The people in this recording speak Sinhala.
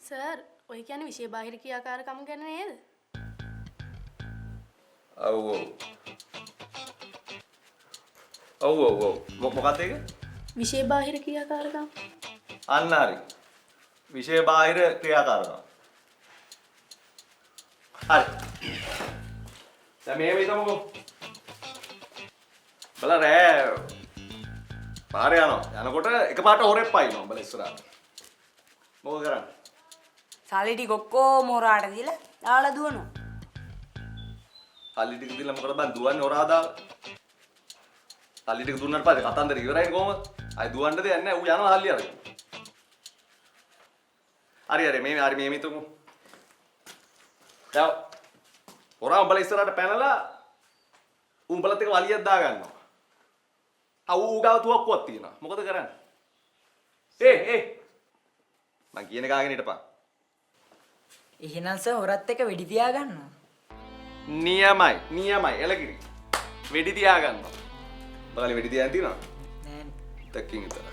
සර් ඔය කියන්නේ විෂය බාහිර ක්‍රියාකාරකම් ගැන නේද? ඔව් මොකක්ද ඒක? විෂය බාහිර ක්‍රියාකාරකම්. අන්න හරි. විෂය බාහිර ක්‍රියාකාරකම්. හරි. දැන් මේව හිතමුකෝ. බලන්න රෑ පාරේ යනකොට එකපාරට හොරෙක් පයින්නවා බල ඉස්සරහට. මොකද කරන්නේ? සල්ලි ටික ඔක්කොම හොරාට දීලා දාලා දුවනවා. සල්ලි ටික දීලා මොකද බං දුවන්නේ හොරා දාලා? සල්ලි ටික දුන්නාට පස්සේ කතන්දර ඉවරයි කොහමද? අය දුවන්න දෙයක් නැහැ. ඌ යනවා සල්ලි අරගෙන. හරි මේ මිතුමු. දැන් හොරා උඹලා ඉස්සරහට පැනලා උඹලත් එක වලියක් දා ගන්නවා. ඌ ගාව තුවක්කුවක් තියෙනවා. මොකද කරන්නේ? මං කියන කාගෙන හිටපන්. එහෙනම් සර් හොරත් එක වෙඩි තියා ගන්නවා. නියමයි එලකිරි. වෙඩි තියා ගන්නවා. බලලි වෙඩි තියන් තියනවා. නෑ. දැක්කින් විතර.